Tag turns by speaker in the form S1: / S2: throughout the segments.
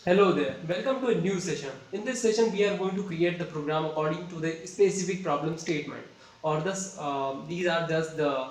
S1: Hello there, welcome to a new session. In this session, we are going to create the program according to the specific problem statement, or these are just the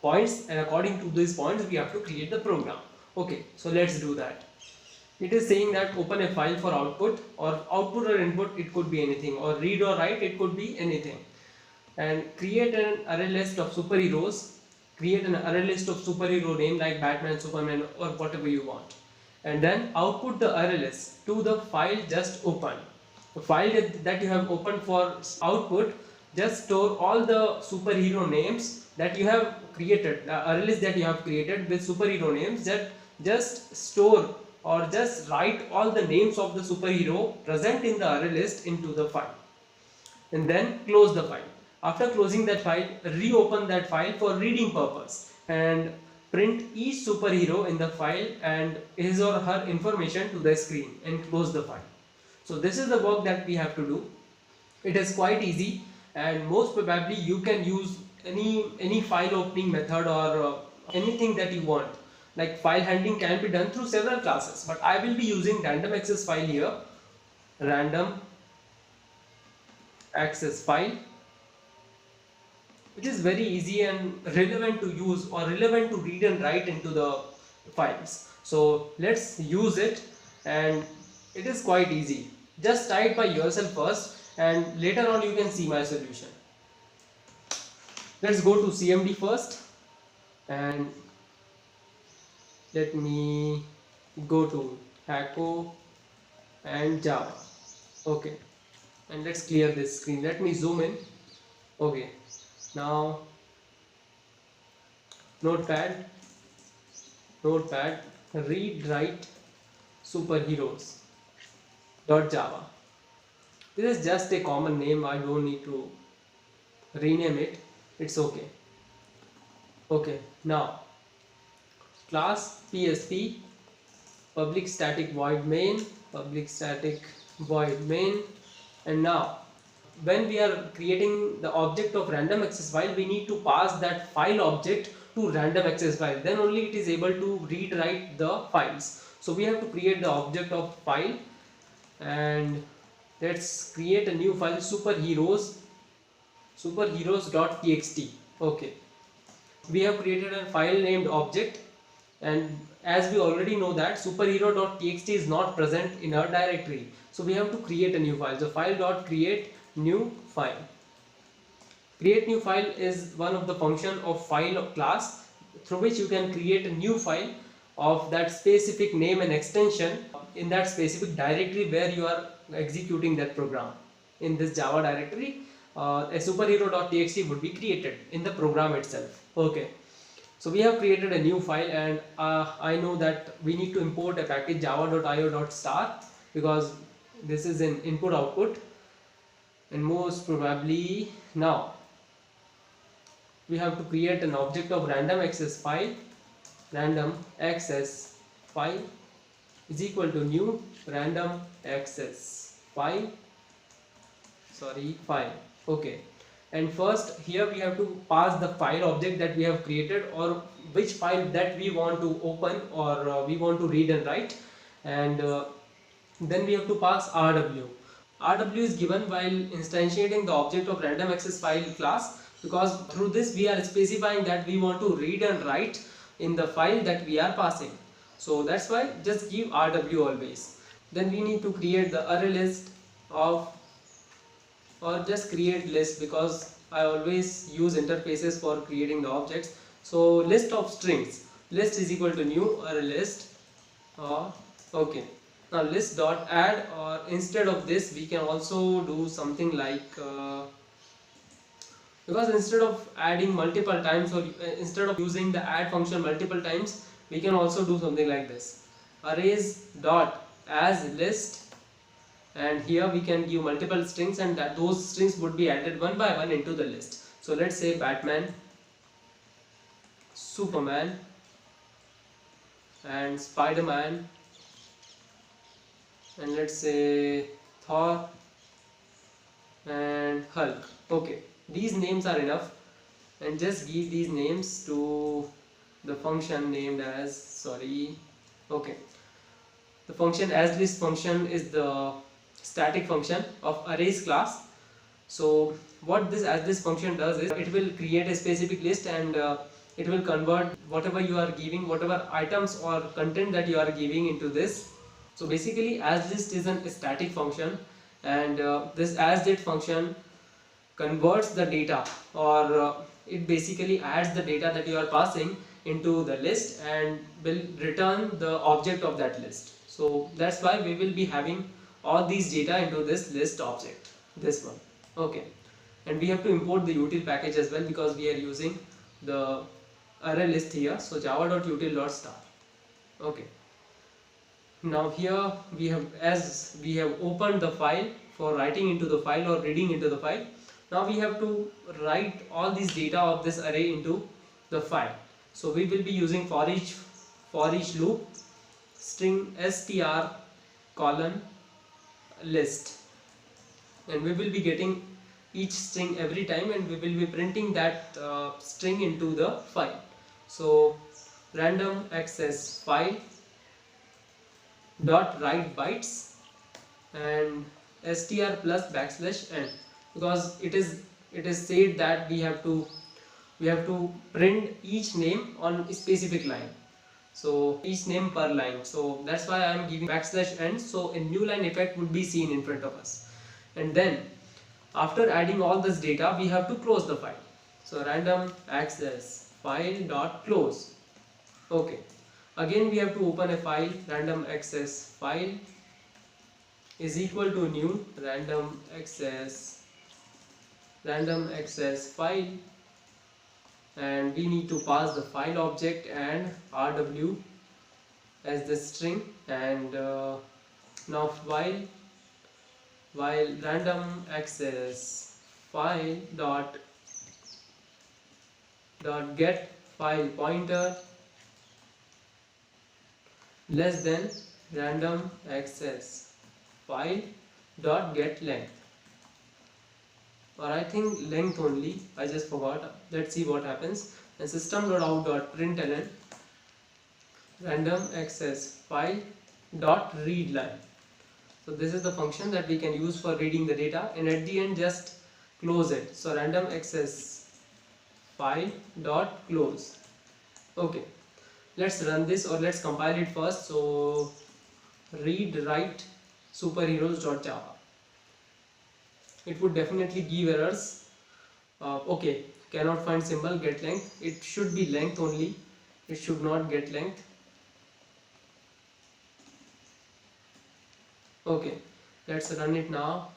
S1: points, and according to these points, we have to create the program. Okay, so let's do that. It is saying that open a file for output, or output or input, it could be anything, or read or write, it could be anything. And create an array list of superheroes. Create an array list of superhero name like Batman, Superman, or whatever you want, and then output the array list to the file just opened. The file that you have opened for output, just store all the superhero names that you have created, the array list that you have created with superhero names. That just store or just write all the names of the superhero present in the array list into the file, and then close the file. After closing that file, reopen that file for reading purpose and print each superhero in the file and his or her information to the screen and close the file. So this is the work that we have to do. It is quite easy, and most probably you can use any file opening method, or anything that you want. Like file handling can be done through several classes, but I will be using random access file here. Random access file, which is very easy and relevant to use, or relevant to read and write into the files. So let's use it, and it is quite easy. Just try it by yourself first, and later on you can see my solution. Let's go to CMD first, and let me go to Echo and Java. Okay, and let's clear this screen. Let me zoom in. Okay, now notepad, read write superheroes .java. This is just a common name, I don't need to rename it, it's okay. Okay, now class PSP, public static void main, and now when we are creating the object of random access file, we need to pass that file object to random access file, then only it is able to read write the files. So we have to create the object of file, and let's create a new file, superheroes.txt. okay, we have created a file named object, and as we already know that superhero.txt is not present in our directory, so we have to create a new file. So file.create new file. Create new file is one of the function of file class, through which you can create a new file of that specific name and extension in that specific directory where you are executing that program. In this Java directory, a superhero.txt would be created in the program itself. Okay, so we have created a new file, and I know that we need to import a package java.io.star, because this is an input output, and most probably now we have to create an object of random access file. Random access file is equal to new random access file. Okay, and first here we have to pass the file object that we have created, or which file that we want to open, or we want to read and write, and then we have to pass RW. RW is given while instantiating the object of random access file class, because through this we are specifying that we want to read and write in the file that we are passing. So that's why just give RW always. Then we need to create the array list of, or just create list, because I always use interfaces for creating the objects. So list of strings, list is equal to new array list. Okay, now list dot add, or instead of this we can also do something like because instead of adding multiple times, or instead of using the add function multiple times, we can also do something like this, Arrays.asList, and here we can give multiple strings, and that those strings would be added one by one into the list. So let's say Batman, Superman, and Spider-Man, and let's say Thor and Hulk. Okay, these names are enough, and just give these names to the function named as okay. The function asList function is the static function of arrays class. So what this asList function does is it will create a specific list, and it will convert whatever you are giving, whatever items or content that you are giving into this. So basically asList is a static function, and this asDate function converts the data, or it basically adds the data that you are passing into the list and will return the object of that list. So that's why we will be having all these data into this list object, this one. Okay, and we have to import the util package as well, because we are using the array list here. So java.util.star. Okay, now here we have, as we have opened the file for writing into the file or reading into the file, now we have to write all these data of this array into the file. So we will be using for each loop string str colon list, and we will be getting each string every time, and we will be printing that string into the file. So RandomAccessFile dot write bytes and str plus \n, because it is said that we have to print each name on a specific line, so each name per line. So that's why I am giving \n, so a new line effect would be seen in front of us. And then after adding all this data, we have to close the file. So RandomAccessFile dot close. Okay, again we have to open a file. RandomAccessFile is equal to new RandomAccessFile, and we need to pass the file object and rw as the string. And now while RandomAccessFile dot get file pointer less than RandomAccessFile dot get length, or I think length only, I just forgot. Let's see what happens. And system.out.println RandomAccessFile dot read line. So this is the function that we can use for reading the data, and at the end just close it. So RandomAccessFile dot close. Okay, let's run this, or let's compile it first. So read write superheroes.java. It would definitely give errors. Okay, cannot find symbol, get length. It should be length only, it should not get length. Okay, let's run it now.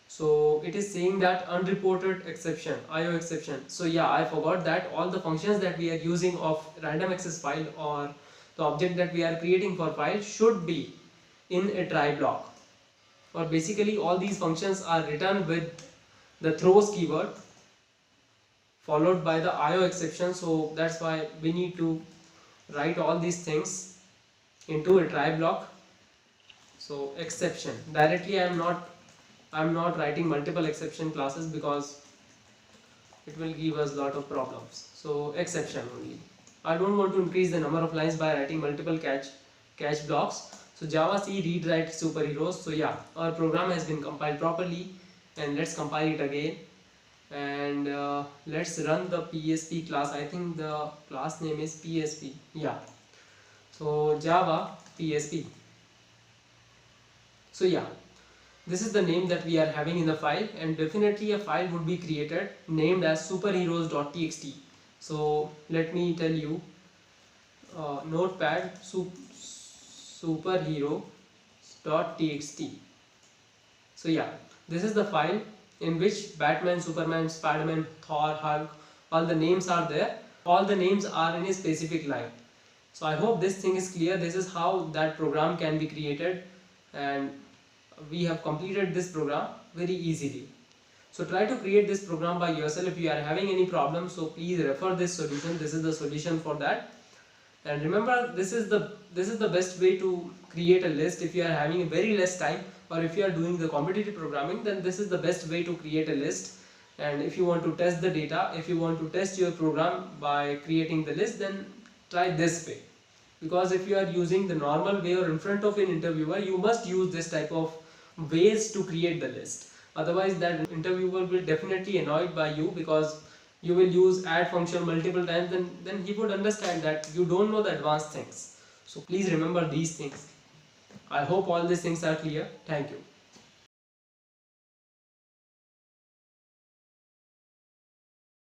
S1: So it is saying that unreported exception, IO exception. So yeah, I forgot that all the functions that we are using of RandomAccessFile, or the object that we are creating for file, should be in a try block, or basically all these functions are written with the throws keyword followed by the IO exception. So that's why we need to write all these things into a try block. So exception directly, I'm not writing multiple exception classes, because it will give us a lot of problems. So exception only. I don't want to increase the number of lines by writing multiple catch blocks. So Java C read write superheroes. So yeah, our program has been compiled properly, and let's compile it again, and let's run the PSP class. I think the class name is PSP. Yeah, so Java PSP. So yeah, this is the name that we are having in the file, and definitely a file would be created named as superheroes.txt. So let me tell you, notepad superhero.txt. So yeah, this is the file in which Batman, Superman, Spider-Man, Thor, Hulk, all the names are there. All the names are in a specific line. So I hope this thing is clear. This is how that program can be created, and we have completed this program very easily. So try to create this program by yourself. If you are having any problems, so please refer this solution. This is the solution for that. And remember, this is the best way to create a list. If you are having a very less time, or if you are doing the competitive programming, then this is the best way to create a list. And if you want to test the data, if you want to test your program by creating the list, then try this way. because if you are using the normal way or in front of an interviewer, you must use this type of ways to create the list. Otherwise that interviewer will definitely annoyed by you, because you will use add function multiple times, then he would understand that you don't know the advanced things. So please remember these things. I hope all these things are clear. Thank you.